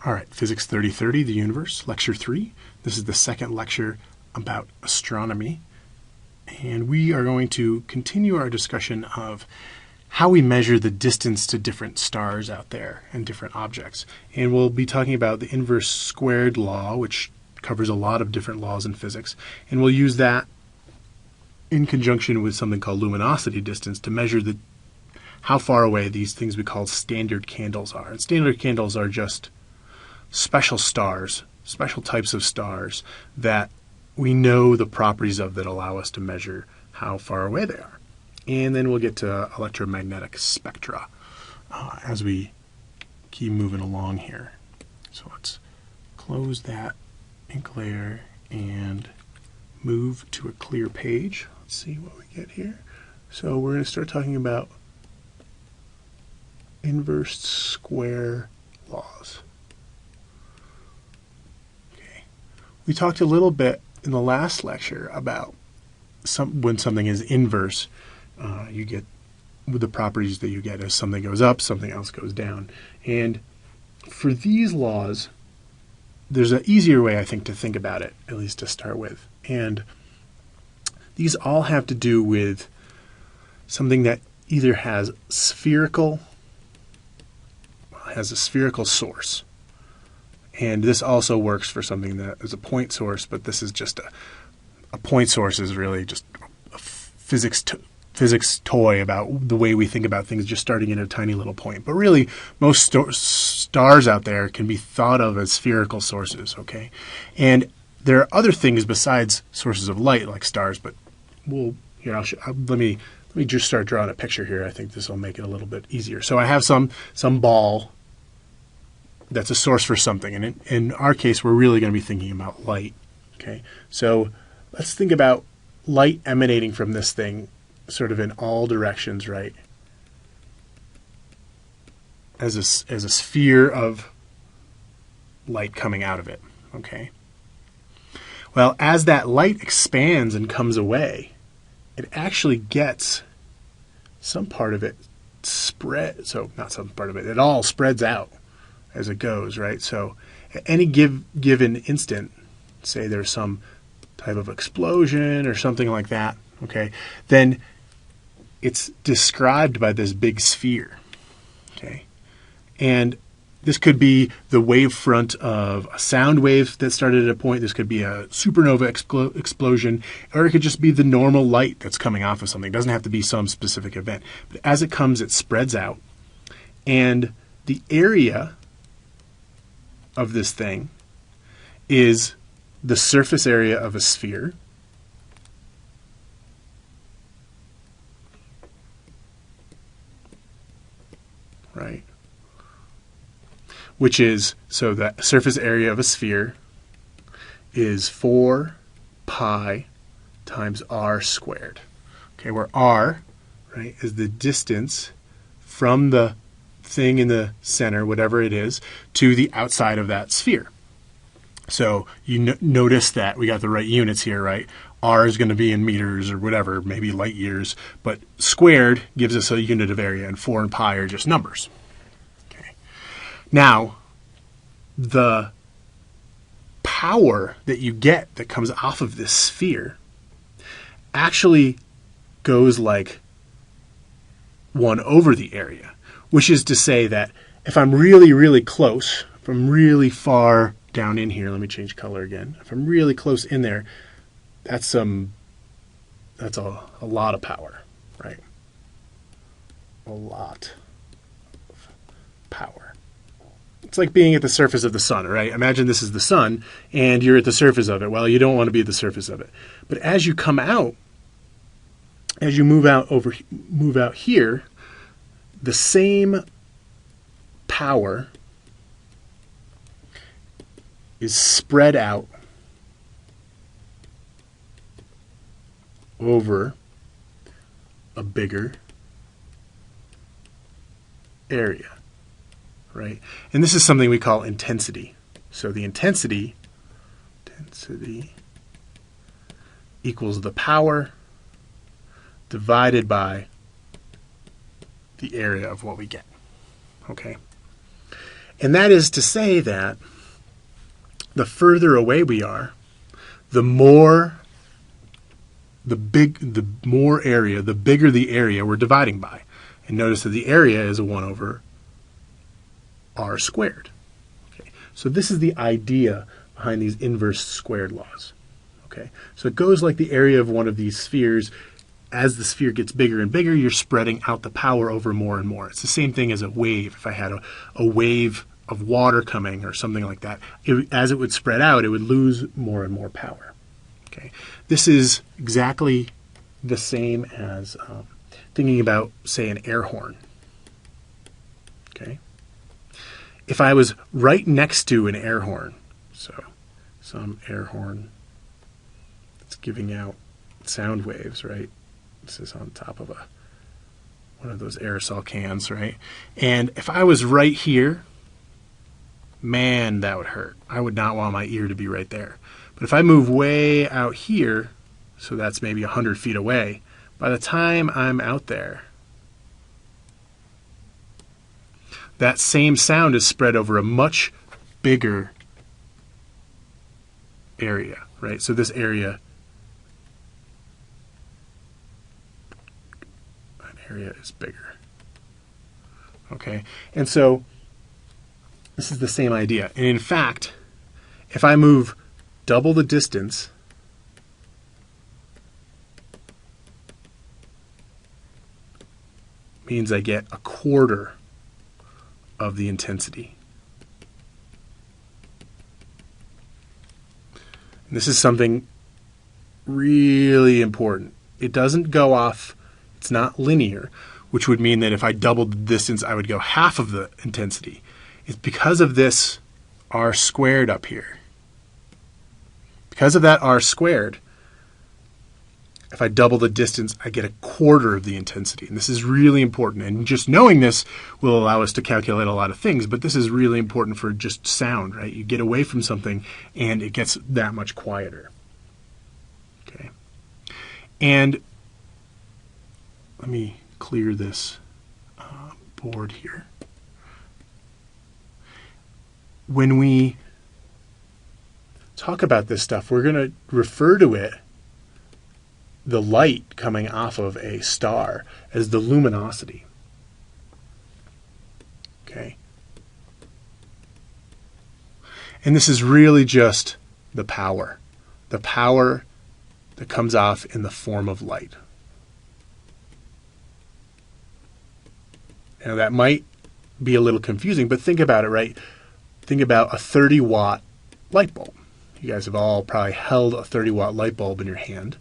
All right, Physics 3030, the Universe, Lecture 3. This is the second lecture about astronomy. And we are going to continue our discussion of how we measure the distance to different stars out there and different objects. And we'll be talking about the inverse squared law, which covers a lot of different laws in physics. And we'll use that in conjunction with something called luminosity distance to measure how far away these things we call standard candles are. And standard candles are just special stars, special types of stars that we know the properties of that allow us to measure how far away they are. And then we'll get to electromagnetic spectra as we keep moving along here. So let's close that ink layer and move to a clear page. Let's see what we get here. So we're going to start talking about inverse square laws. Okay. We talked a little bit in the last lecture about when something is inverse, you get the properties that you get as something goes up, something else goes down. And for these laws, there's an easier way, I think, to think about it, at least to start with. And these all have to do with something that either has a spherical source. And this also works for something that is a point source, but this is just a point source is really just a physics toy about the way we think about things, just starting in a tiny little point. But really, most stars out there can be thought of as spherical sources, okay? And there are other things besides sources of light, like stars, but let me just start drawing a picture here. I think this will make it a little bit easier. So I have some ball that's a source for something. And in our case, we're really going to be thinking about light. Okay, so let's think about light emanating from this thing sort of in all directions, right? As a sphere of light coming out of it. Okay. Well, as that light expands and comes away, it actually gets some part of it spread. So not some part of it. It all spreads out as it goes, right? So at any given instant, say there's some type of explosion or something like that, okay, then it's described by this big sphere, okay? And this could be the wavefront of a sound wave that started at a point. This could be a supernova explosion, or it could just be the normal light that's coming off of something. It doesn't have to be some specific event. But as it comes, it spreads out. And the area of this thing is the surface area of a sphere right? Which is, so the surface area of a sphere is 4 pi times r squared. Okay, where r, right, is the distance from the thing in the center, whatever it is, to the outside of that sphere. So you notice that we got the right units here, right? R is going to be in meters or whatever, maybe light years, but squared gives us a unit of area, and 4 and pi are just numbers. Okay. Now, the power that you get that comes off of this sphere actually goes like 1 over the area, which is to say that if I'm really, really close, if I'm really far down in here, let me change color again. If I'm really close in there, that's a lot of power, right? A lot of power. It's like being at the surface of the sun, right? Imagine this is the sun, and you're at the surface of it. Well, you don't want to be at the surface of it. But as you come out, as you move out here, the same power is spread out over a bigger area, right? And this is something we call intensity. So the intensity equals the power divided by the area of what we get, okay? And that is to say that the further away we are, the more area, the bigger the area we're dividing by. And notice that the area is a 1 over r squared. Okay. So this is the idea behind these inverse squared laws. Okay. So it goes like the area of one of these spheres. As the sphere gets bigger and bigger, you're spreading out the power over more and more. It's the same thing as a wave. If I had a wave of water coming or something like that, as it would spread out, it would lose more and more power. Okay. This is exactly the same as thinking about, say, an air horn. Okay. If I was right next to an air horn, so some air horn that's giving out sound waves, right? This is on top of one of those aerosol cans, right? And if I was right here, man, that would hurt. I would not want my ear to be right there. But if I move way out here, so that's maybe 100 feet away, by the time I'm out there, that same sound is spread over a much bigger area, right? So this area is bigger. Okay, and so this is the same idea. And in fact, if I move double the distance, means I get a quarter of the intensity. And this is something really important. It doesn't go off. It's not linear, which would mean that if I doubled the distance, I would go half of the intensity. It's because of this r squared up here. Because of that r squared, if I double the distance, I get a quarter of the intensity. And this is really important. And just knowing this will allow us to calculate a lot of things, but this is really important for just sound, right? You get away from something and it gets that much quieter. Okay. And let me clear this board here. When we talk about this stuff, we're going to refer to it, the light coming off of a star, as the luminosity. Okay? And this is really just the power that comes off in the form of light. Now that might be a little confusing, but think about it, right? Think about a 30-watt light bulb. You guys have all probably held a 30-watt light bulb in your hand.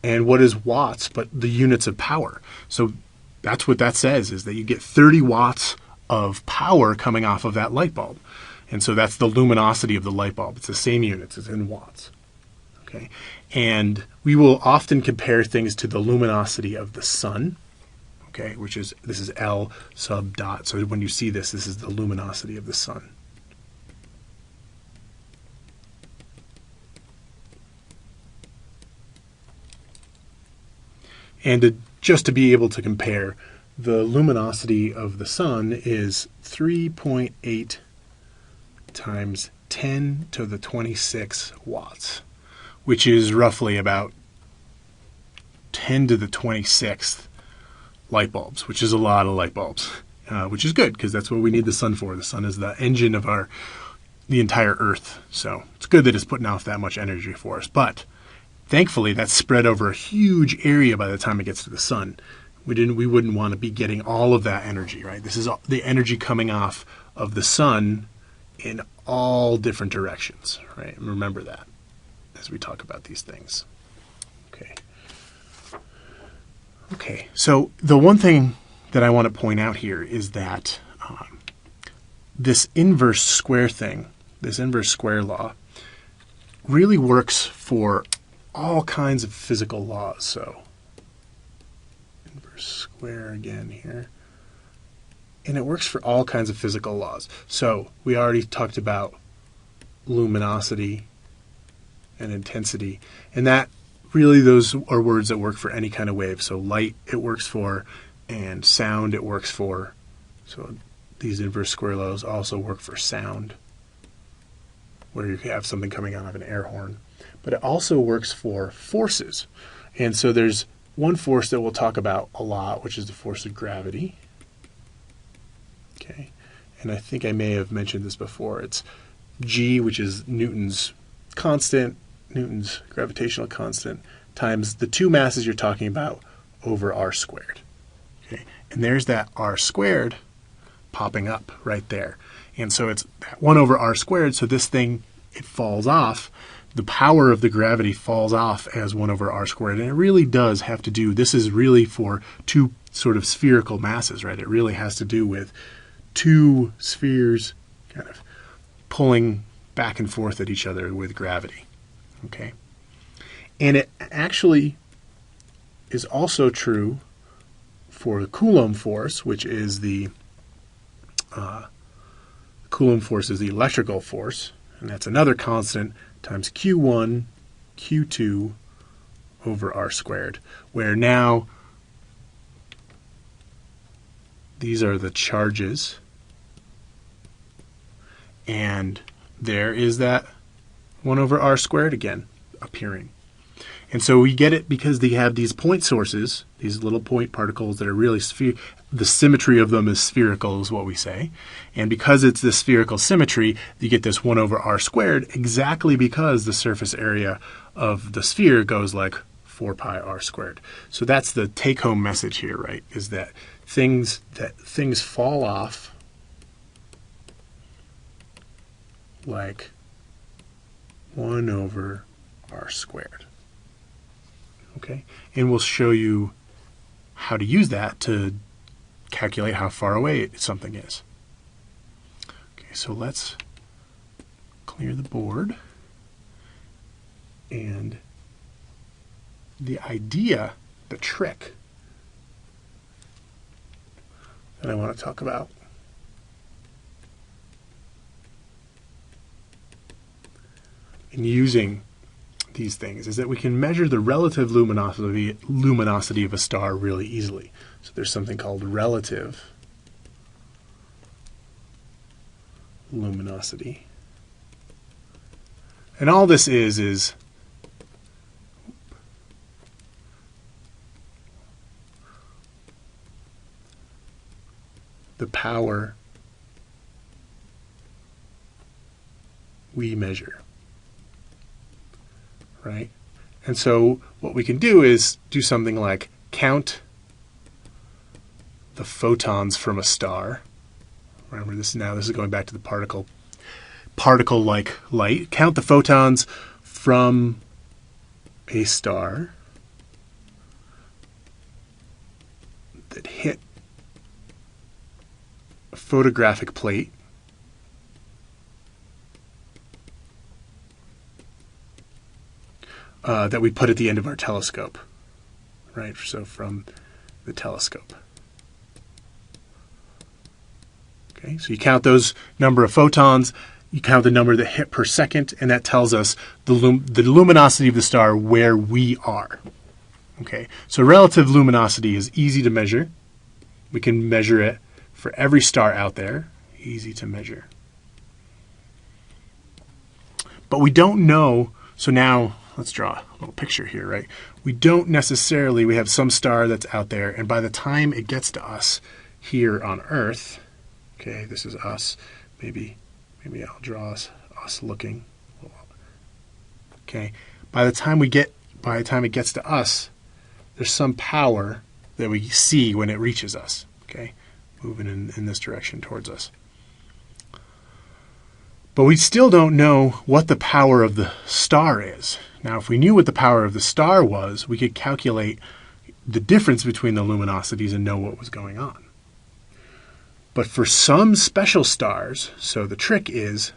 And what is watts but the units of power? So that's what that says, is that you get 30 watts of power coming off of that light bulb. And so that's the luminosity of the light bulb. It's the same units, it's in watts. Okay? And we will often compare things to the luminosity of the sun. Okay, this is L sub dot. So when you see this, this is the luminosity of the sun. And just to be able to compare, the luminosity of the sun is 3.8 times 10 to the 26 watts, which is roughly about 10 to the 26th light bulbs, which is a lot of light bulbs, which is good because that's what we need the sun for. The sun is the engine of the entire Earth. So it's good that it's putting off that much energy for us. But thankfully, that's spread over a huge area by the time it gets to the sun. We wouldn't want to be getting all of that energy, right? This is the energy coming off of the sun in all different directions, right? And remember that as we talk about these things. Okay. Okay, so the one thing that I want to point out here is that this inverse square thing, this inverse square law, really works for all kinds of physical laws. So inverse square again here. And it works for all kinds of physical laws. So we already talked about luminosity and intensity, and that really, those are words that work for any kind of wave. So light, it works for, and sound, it works for. So these inverse square laws also work for sound, where you have something coming out of an air horn. But it also works for forces. And so there's one force that we'll talk about a lot, which is the force of gravity. Okay, and I think I may have mentioned this before. It's G, which is Newton's constant, Newton's gravitational constant, times the two masses you're talking about over r squared. Okay, and there's that r squared popping up right there. And so it's 1 over r squared, so this thing, it falls off. The power of the gravity falls off as 1 over r squared, and it really does have to do, this is really for two sort of spherical masses, right? It really has to do with two spheres kind of pulling back and forth at each other with gravity, okay? And it actually is also true for the Coulomb force, which is the Coulomb force is the electrical force, and that's another constant times Q1, Q2 over r squared, where now these are the charges, and there is that 1 over r squared again appearing. And so we get it because they have these point sources, these little point particles that are really the symmetry of them is spherical is what we say. And because it's this spherical symmetry, you get this 1 over r squared exactly because the surface area of the sphere goes like 4 pi r squared. So that's the take-home message here, right? Is that things fall off like 1 over r squared. Okay, and we'll show you how to use that to calculate how far away something is. Okay, so let's clear the board. And the idea, the trick that I want to talk about in using these things is that we can measure the relative luminosity of a star really easily. So there's something called relative luminosity. And all this is the power we measure. Right? And so what we can do is do something like count the photons from a star. Remember this now, this is going back to the particle-like light. Count the photons from a star that hit a photographic plate that we put at the end of our telescope, right? So from the telescope. Okay, so you count those number of photons, you count the number that hit per second, and that tells us the luminosity of the star where we are. Okay, so relative luminosity is easy to measure. We can measure it for every star out there. Easy to measure. But we don't know, so now let's draw a little picture here, right? We don't necessarily, we have some star that's out there, and by the time it gets to us here on Earth, okay, this is us, maybe I'll draw us looking. Okay, by the time it gets to us, there's some power that we see when it reaches us, okay, moving in this direction towards us. But we still don't know what the power of the star is. Now, if we knew what the power of the star was, we could calculate the difference between the luminosities and know what was going on. But for some special stars, so the trick is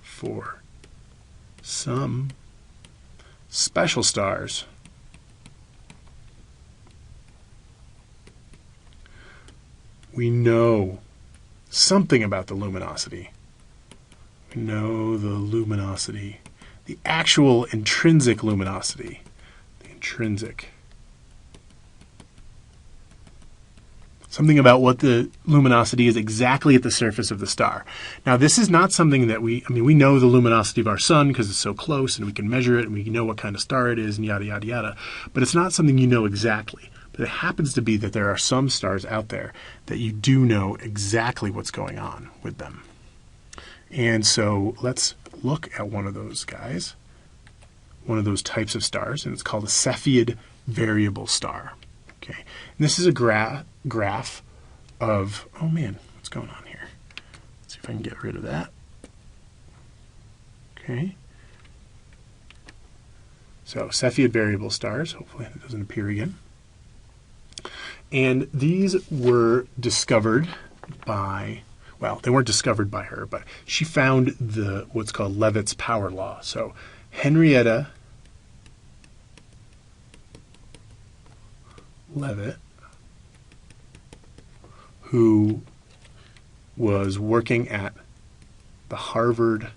for some special stars, we know something about the luminosity. We know the luminosity, the actual intrinsic luminosity, the intrinsic. something about what the luminosity is exactly at the surface of the star. Now, this is not something that we know the luminosity of our sun because it's so close and we can measure it and we know what kind of star it is and yada, yada, yada. But it's not something you know exactly. But it happens to be that there are some stars out there that you do know exactly what's going on with them. And so let's look at one of those guys, one of those types of stars, and it's called a Cepheid variable star. Okay, and this is a graph of, oh man, what's going on here? Let's see if I can get rid of that. Okay. So Cepheid variable stars, hopefully it doesn't appear again. And these were discovered by, well, they weren't discovered by her, but she found what's called Leavitt's power law. So Henrietta Leavitt, who was working at the Harvard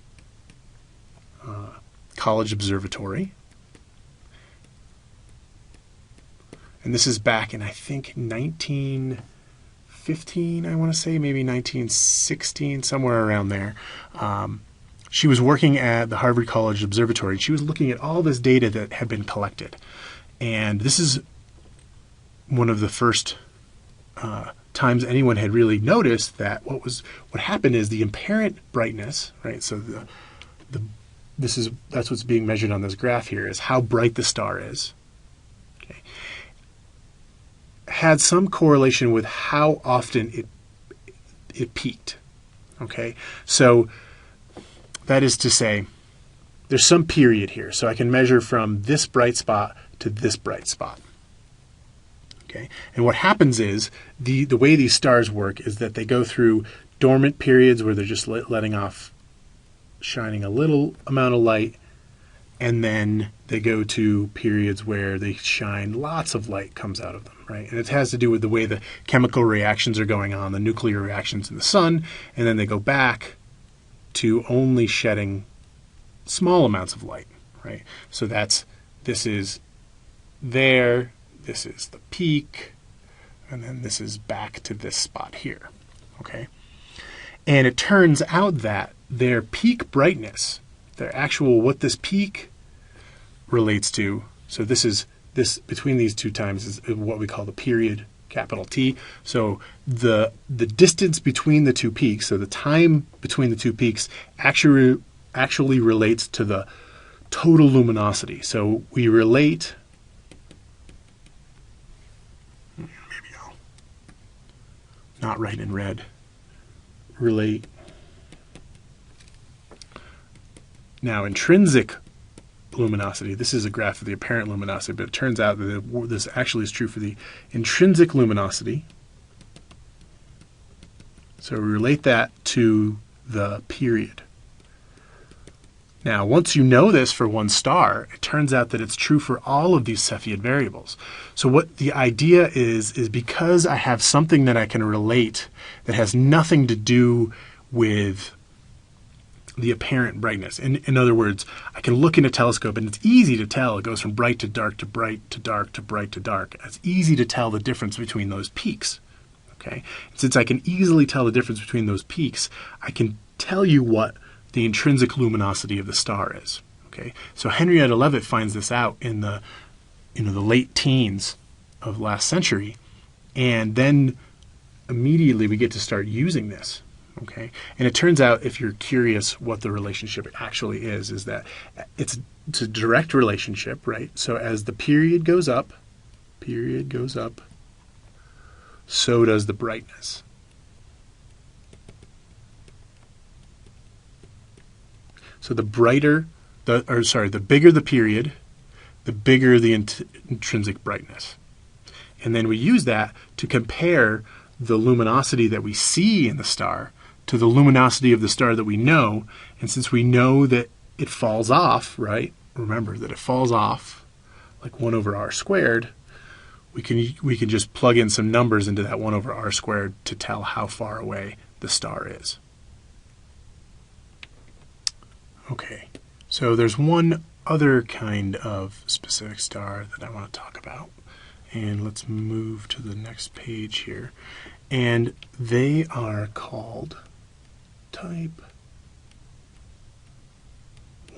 College Observatory. And this is back in, I think, 1915, I want to say, maybe 1916, somewhere around there. She was working at the Harvard College Observatory. She was looking at all this data that had been collected. And this is one of the first times anyone had really noticed that what happened is the apparent brightness, right? So that's what's being measured on this graph here, is how bright the star is. Okay. Had some correlation with how often it peaked. Okay, so that is to say, there's some period here, so I can measure from this bright spot to this bright spot. Okay, and what happens is the way these stars work is that they go through dormant periods where they're just letting off, shining a little amount of light, and then they go to periods where they shine, lots of light comes out of them, right? And it has to do with the way the chemical reactions are going on, the nuclear reactions in the sun, and then they go back to only shedding small amounts of light, right? So this is there, this is the peak, and then this is back to this spot here, okay? And it turns out that their peak brightness, their actual, what this peak relates to, so this between these two times is what we call the period, capital T. So the distance between the two peaks, so the time between the two peaks actually relates to the total luminosity. So we relate, maybe I'll not write in red, relate. Now, intrinsic luminosity, this is a graph of the apparent luminosity, but it turns out that this actually is true for the intrinsic luminosity. So we relate that to the period. Now, once you know this for one star, it turns out that it's true for all of these Cepheid variables. So what the idea is because I have something that I can relate that has nothing to do with the apparent brightness. In other words, I can look in a telescope and it's easy to tell. It goes from bright to dark to bright to dark to bright to dark. It's easy to tell the difference between those peaks. Okay? And since I can easily tell the difference between those peaks, I can tell you what the intrinsic luminosity of the star is. Okay? So Henrietta Leavitt finds this out in the late teens of last century, and then immediately we get to start using this. Okay, and it turns out, if you're curious what the relationship actually is that it's a direct relationship, right? So as the period goes up, so does the brightness. So the bigger the period, the bigger the intrinsic brightness. And then we use that to compare the luminosity that we see in the star to the luminosity of the star that we know. And since we know that it falls off, right? Remember that it falls off like 1 over r squared. We can just plug in some numbers into that 1 over r squared to tell how far away the star is. Okay, so there's one other kind of specific star that I want to talk about. And let's move to the next page here. And they are called type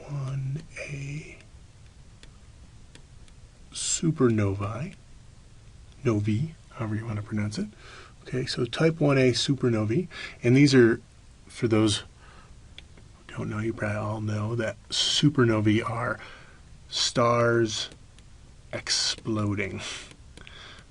1a supernovae, novae, however you want to pronounce it. Okay, so type 1a supernovae, and these are, for those who don't know, you probably all know that supernovae are stars exploding,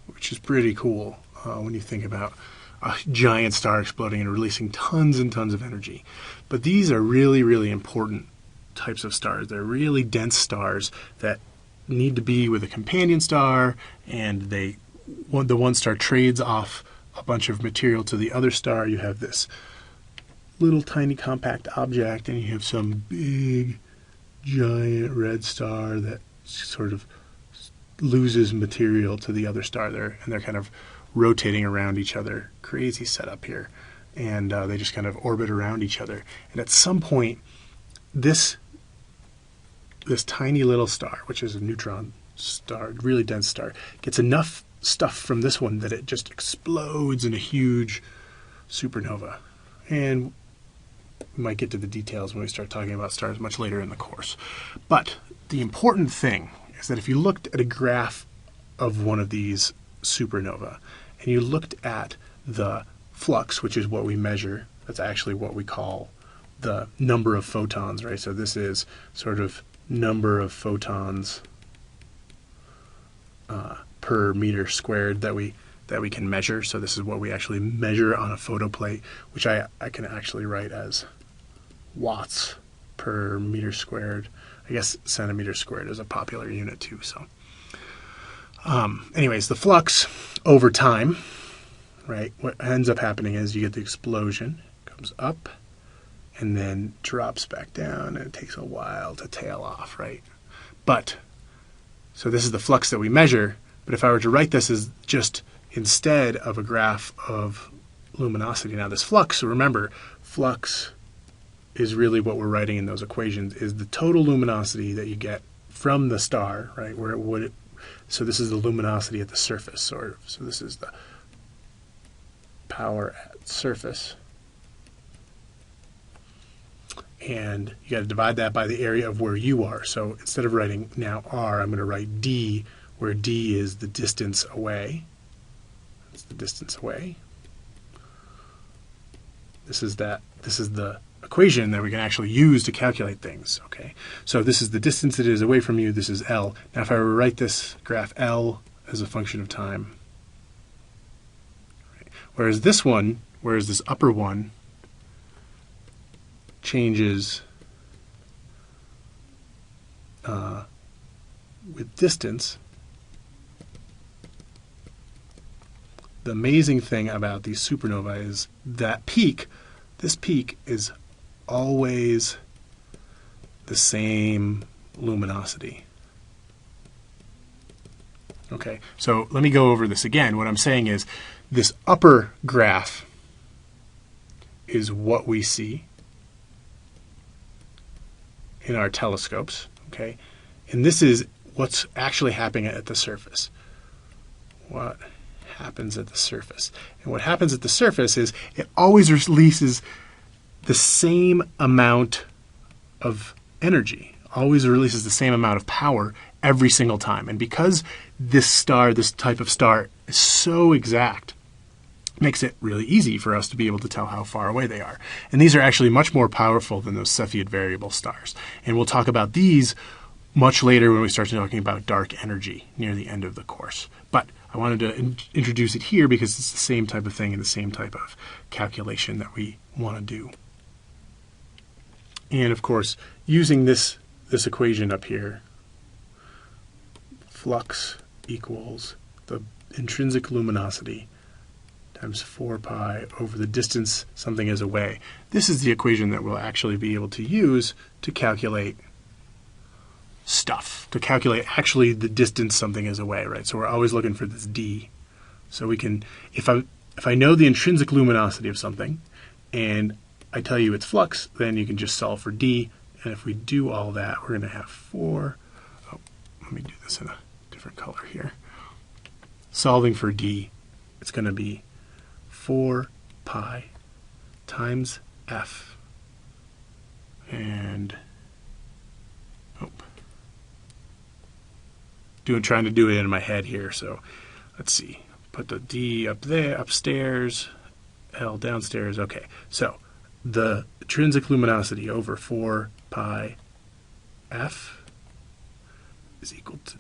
which is pretty cool when you think about a giant star exploding and releasing tons and tons of energy. But these are really, really important types of stars. They're really dense stars that need to be with a companion star, and the one star trades off a bunch of material to the other star. You have this little tiny compact object, and you have some big giant red star that sort of loses material to the other star there, and they're kind of rotating around each other. Crazy setup here. And they just kind of orbit around each other. And at some point, this tiny little star, which is a neutron star, really dense star, gets enough stuff from this one that it just explodes in a huge supernova. And we might get to the details when we start talking about stars much later in the course. But the important thing is that if you looked at a graph of one of these supernova, and you looked at the flux, which is what we measure, that's actually what we call the number of photons, right? So this is sort of number of photons per meter squared that we can measure. So this is what we actually measure on a photoplate, which I can actually write as watts per meter squared. I guess centimeter squared is a popular unit too. So anyways, the flux over time, right, what ends up happening is you get the explosion, comes up, and then drops back down, and it takes a while to tail off, right? But, so this is the flux that we measure, but if I were to write this as just instead of a graph of luminosity, now this flux, so remember, flux is really what we're writing in those equations, is the total luminosity that you get from the star, right, where it would, so this is the luminosity at the surface, sort of, so this is the power at surface. And you got to divide that by the area of where you are. So instead of writing now R, I'm going to write D, where D is the distance away. That's the distance away. This is the equation that we can actually use to calculate things. Okay, so this is the distance it is away from you. This is L. Now, if I were to write this graph L as a function of time, right, whereas this upper one changes with distance. The amazing thing about these supernovae is that this peak is always the same luminosity. Okay, so let me go over this again. What I'm saying is this upper graph is what we see in our telescopes, okay? And this is what's actually happening at the surface. What happens at the surface? And what happens at the surface is it always releases the same amount of energy, always releases the same amount of power every single time. And because this type of star, is so exact, makes it really easy for us to be able to tell how far away they are. And these are actually much more powerful than those Cepheid variable stars. And we'll talk about these much later when we start talking about dark energy near the end of the course. But I wanted to introduce it here because it's the same type of thing and the same type of calculation that we want to do. And of course, using this equation up here, flux equals the intrinsic luminosity times 4 pi over the distance something is away. This is the equation that we'll actually be able to use to calculate stuff, to calculate actually the distance something is away, right? So we're always looking for this D. So we can, if I know the intrinsic luminosity of something, and I tell you its flux, then you can just solve for D. And if we do all that, we're going to have 4. Oh, let me do this in a different color here. Solving for D, it's going to be 4 pi times f. And trying to do it in my head here, so let's see. Put the D up there, upstairs, L downstairs. Okay, so the intrinsic luminosity over 4 pi f is equal to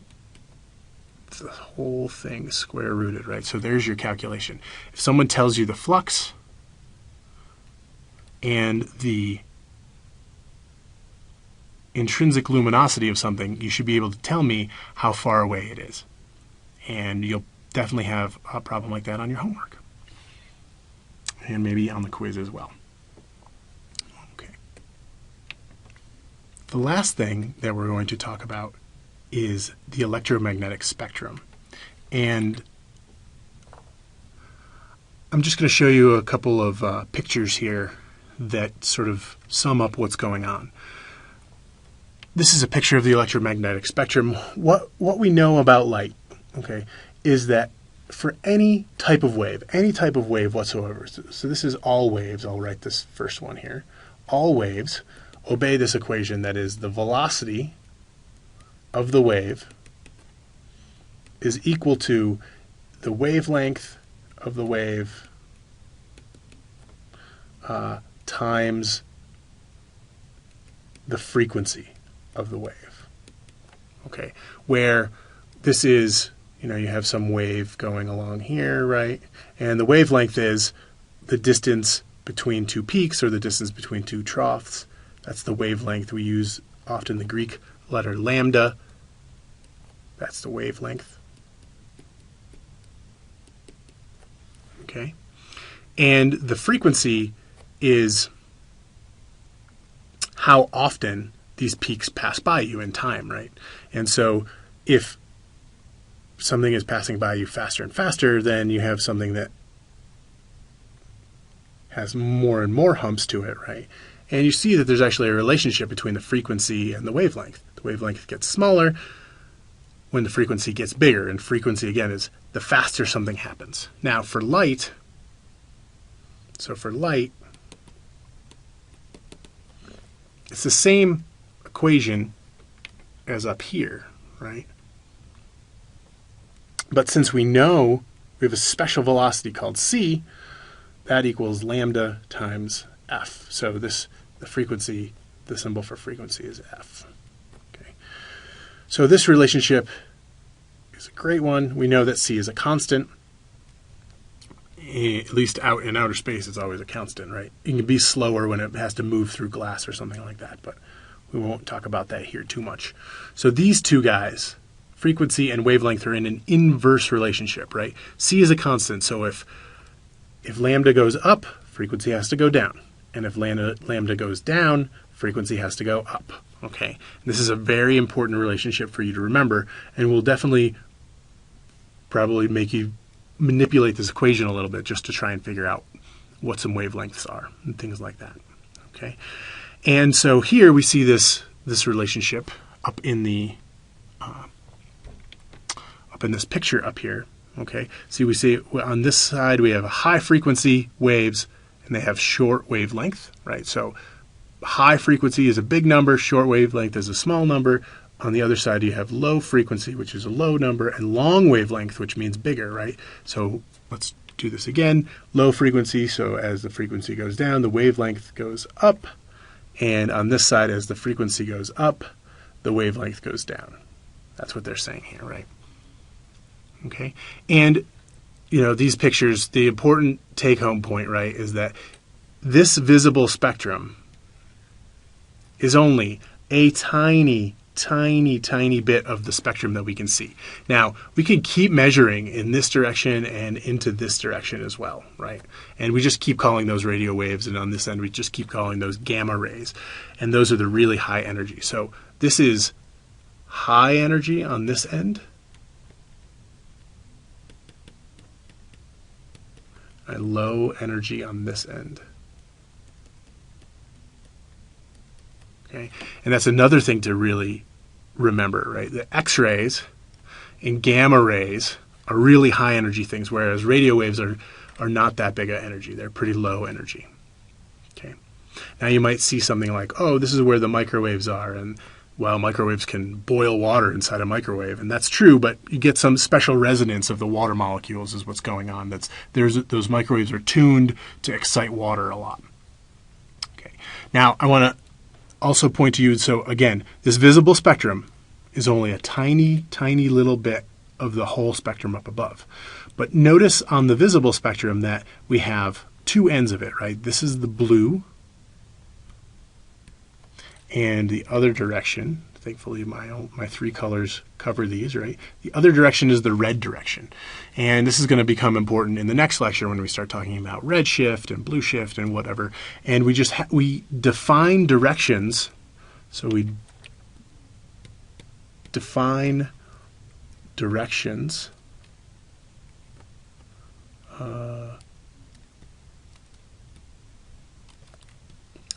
the whole thing square rooted, right? So there's your calculation. If someone tells you the flux and the intrinsic luminosity of something, you should be able to tell me how far away it is. And you'll definitely have a problem like that on your homework. And maybe on the quiz as well. Okay. The last thing that we're going to talk about is the electromagnetic spectrum. And I'm just going to show you a couple of pictures here that sort of sum up what's going on. This is a picture of the electromagnetic spectrum. What we know about light, okay, is that for any type of wave whatsoever, so this is all waves, I'll write this first one here, all waves obey this equation, that is the velocity of the wave is equal to the wavelength of the wave times the frequency of the wave. Okay, where this is, you have some wave going along here, right? And the wavelength is the distance between two peaks or the distance between two troughs. That's the wavelength. We use often the Greek letter lambda. That's the wavelength. Okay, and the frequency is how often these peaks pass by you in time, right? And so if something is passing by you faster and faster, then you have something that has more and more humps to it, right? And you see that there's actually a relationship between the frequency and the wavelength. The wavelength gets smaller when the frequency gets bigger, and frequency, again, is the faster something happens. Now, for light, it's the same equation as up here, right? But since we know we have a special velocity called c, that equals lambda times f. So the frequency, the symbol for frequency is f. Okay. So this relationship is a great one. We know that c is a constant. At least out in outer space, it's always a constant, right? It can be slower when it has to move through glass or something like that, but we won't talk about that here too much. So these two guys, frequency and wavelength, are in an inverse relationship, right? C is a constant, so if lambda goes up, frequency has to go down. And if lambda goes down, frequency has to go up. Okay? And this is a very important relationship for you to remember, and will definitely probably make you manipulate this equation a little bit just to try and figure out what some wavelengths are and things like that. Okay? And so here we see this relationship up in the up in this picture up here. Okay, see, we see on this side we have high frequency waves and they have short wavelength, right? So high frequency is a big number, short wavelength is a small number. On the other side you have low frequency, which is a low number, and long wavelength, which means bigger, right? So let's do this again. Low frequency, so as the frequency goes down, the wavelength goes up. And on this side, as the frequency goes up, the wavelength goes down. That's what they're saying here, right? Okay. And, these pictures, the important take-home point, right, is that this visible spectrum is only a tiny, tiny, tiny bit of the spectrum that we can see. Now, we can keep measuring in this direction and into this direction as well, right? And we just keep calling those radio waves, and on this end we just keep calling those gamma rays. And those are the really high energy. So this is high energy on this end, and low energy on this end. Okay, and that's another thing to really remember, right? The X-rays and gamma rays are really high energy things, whereas radio waves are are not that big of energy. They're pretty low energy. Okay. Now you might see something like, oh, this is where the microwaves are, and well, microwaves can boil water inside a microwave, and that's true, but you get some special resonance of the water molecules is what's going on. Those microwaves are tuned to excite water a lot. Okay. Now I want to also point to you, so again, this visible spectrum is only a tiny, tiny little bit of the whole spectrum up above. But notice on the visible spectrum that we have two ends of it, right? This is the blue, and the other direction, thankfully my three colors cover these, right? The other direction is the red direction. And this is going to become important in the next lecture when we start talking about red shift and blue shift and whatever. And we define directions. So we define directions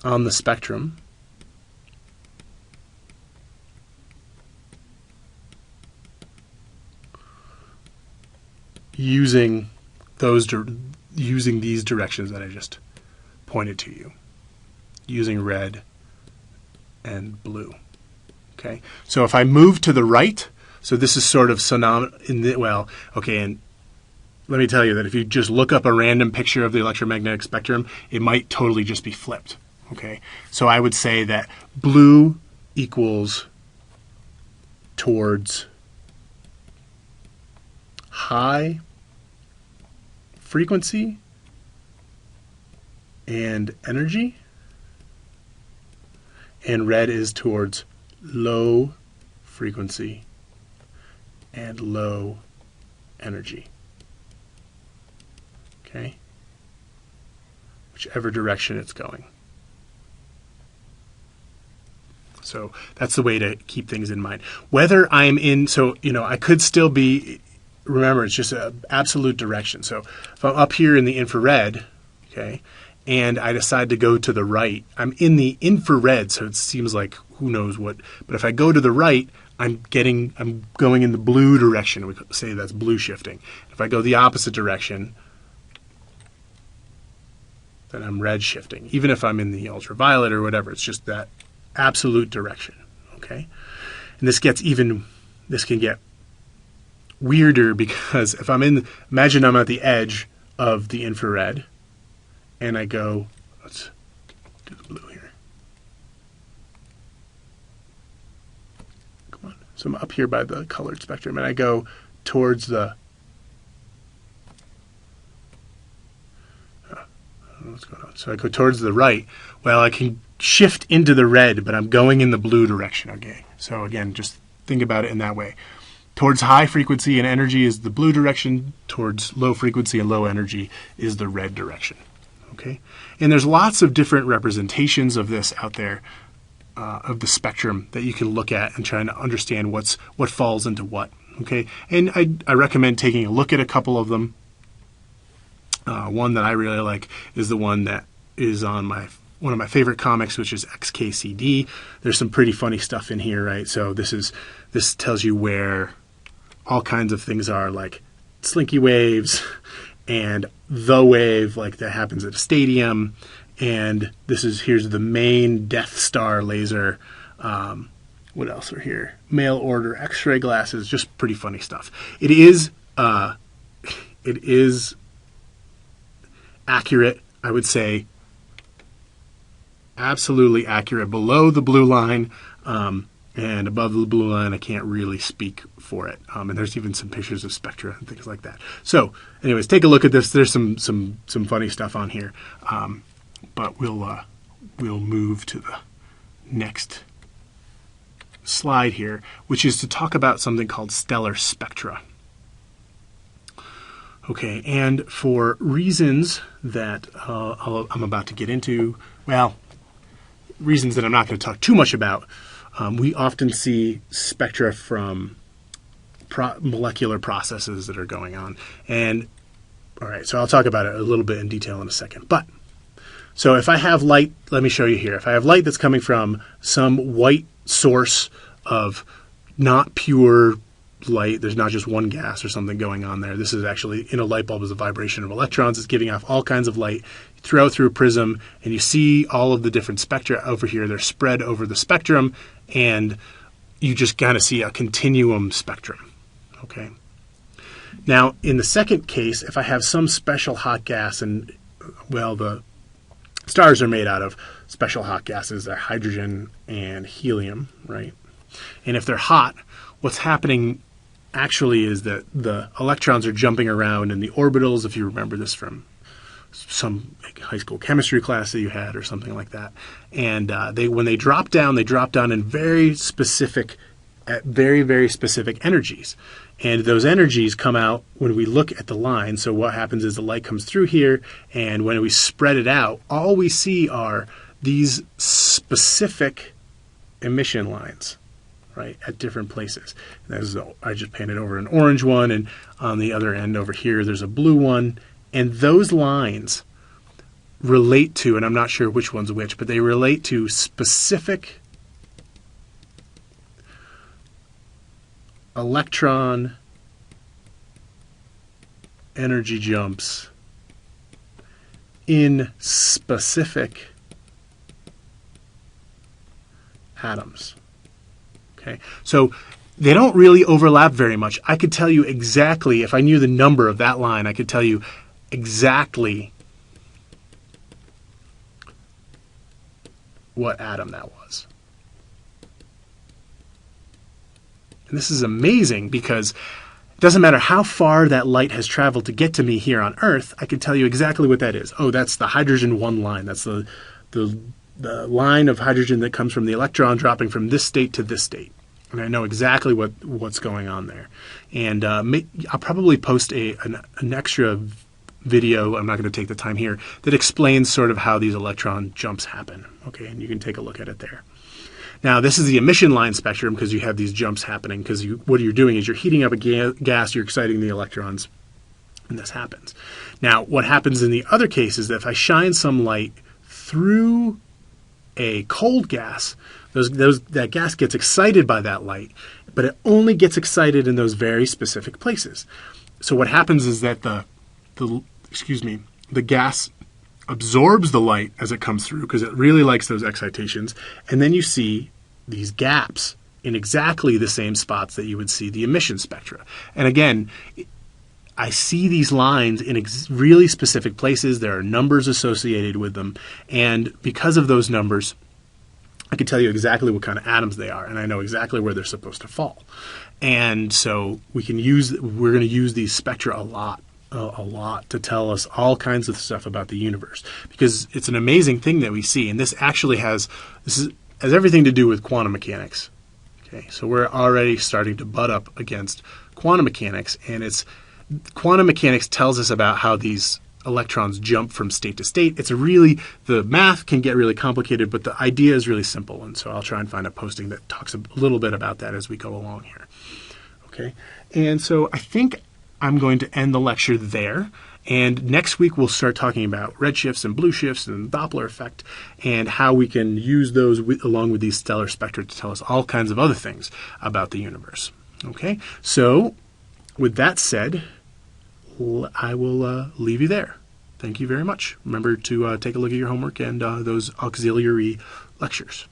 on the spectrum using these directions that I just pointed to you, using red and blue. Okay, so if I move to the right, so this is sort of and let me tell you that if you just look up a random picture of the electromagnetic spectrum, it might totally just be flipped. Okay, so I would say that blue equals towards high frequency and energy, and red is towards low frequency and low energy. Okay? Whichever direction it's going. So that's the way to keep things in mind. Whether I'm in, I could still be, remember, it's just an absolute direction. So if I'm up here in the infrared, okay, and I decide to go to the right, I'm in the infrared, so it seems like who knows what. But if I go to the right, I'm going in the blue direction. We could say that's blue shifting. If I go the opposite direction, then I'm red shifting. Even if I'm in the ultraviolet or whatever, it's just that absolute direction. Okay, and this can get weirder because if imagine I'm at the edge of the infrared, and I go, let's do the blue here. Come on. So I'm up here by the colored spectrum, and I go towards the, I don't know what's going on. So I go towards the right. Well, I can shift into the red, but I'm going in the blue direction. Okay. So again, just think about it in that way. Towards high frequency and energy is the blue direction. Towards low frequency and low energy is the red direction. Okay, and there's lots of different representations of this out there, of the spectrum that you can look at and trying to understand what falls into what. Okay, and I recommend taking a look at a couple of them. One that I really like is the one that is on one of my favorite comics, which is XKCD. There's some pretty funny stuff in here, right? So this tells you where all kinds of things are, like slinky waves and the wave, like that happens at a stadium. And here's the main Death Star laser. What else are here? Mail order X-ray glasses, just pretty funny stuff. It is accurate, I would say, absolutely accurate below the blue line, and above the blue line I can't really speak for it. And there's even some pictures of Spectra and things like that. So anyways, take a look at this. There's some funny stuff on here, but we'll move to the next slide here, which is to talk about something called stellar spectra. Okay, and for reasons that I'm about to get into, well, reasons that I'm not going to talk too much about, we often see spectra from molecular processes that are going on. And, all right, so I'll talk about it a little bit in detail in a second. But, so if I have light, let me show you here. If I have light that's coming from some white source of not pure light. There's not just one gas or something going on there. This is actually, in a light bulb, is a vibration of electrons. It's giving off all kinds of light through a prism, and you see all of the different spectra over here. They're spread over the spectrum, and you just kind of see a continuum spectrum. Okay. Now, in the second case, if I have some special hot gas, and, well, the stars are made out of special hot gases. They're hydrogen and helium, right? And if they're hot, what's happening actually is that the electrons are jumping around in the orbitals, if you remember this from some high school chemistry class that you had or something like that. And when they drop down in very specific, at very, very specific energies. And those energies come out when we look at the line. So what happens is the light comes through here, and when we spread it out, all we see are these specific emission lines, right, at different places. I just painted over an orange one, and on the other end over here, there's a blue one. And those lines relate to, and I'm not sure which one's which, but they relate to specific electron energy jumps in specific atoms. Okay, so they don't really overlap very much. I could tell you exactly, if I knew the number of that line, I could tell you exactly what atom that was. And this is amazing because it doesn't matter how far that light has traveled to get to me here on Earth, I can tell you exactly what that is. Oh, that's the hydrogen 1 line. That's the line of hydrogen that comes from the electron dropping from this state to this state. And I know exactly what's going on there. And I'll probably post an extra video, I'm not going to take the time here, that explains sort of how these electron jumps happen. Okay, and you can take a look at it there. Now, this is the emission line spectrum because you have these jumps happening because what you're doing is you're heating up a gas, you're exciting the electrons, and this happens. Now, what happens in the other case is that if I shine some light through a cold gas, that gas gets excited by that light, but it only gets excited in those very specific places. So what happens is that the gas absorbs the light as it comes through because it really likes those excitations, and then you see these gaps in exactly the same spots that you would see the emission spectra. And again, I see these lines in really specific places. There are numbers associated with them, and because of those numbers, I can tell you exactly what kind of atoms they are, and I know exactly where they're supposed to fall. And so we're going to use these spectra a lot to tell us all kinds of stuff about the universe, because it's an amazing thing that we see, and this has everything to do with quantum mechanics. Okay, so we're already starting to butt up against quantum mechanics, and quantum mechanics tells us about how these electrons jump from state to state. The math can get really complicated, but the idea is really simple, and so I'll try and find a posting that talks a little bit about that as we go along here. Okay, and so I think I'm going to end the lecture there, and next week we'll start talking about redshifts and blue shifts and the Doppler effect and how we can use those along with these stellar spectra to tell us all kinds of other things about the universe. Okay, so with that said, I will leave you there. Thank you very much. Remember to take a look at your homework and those auxiliary lectures.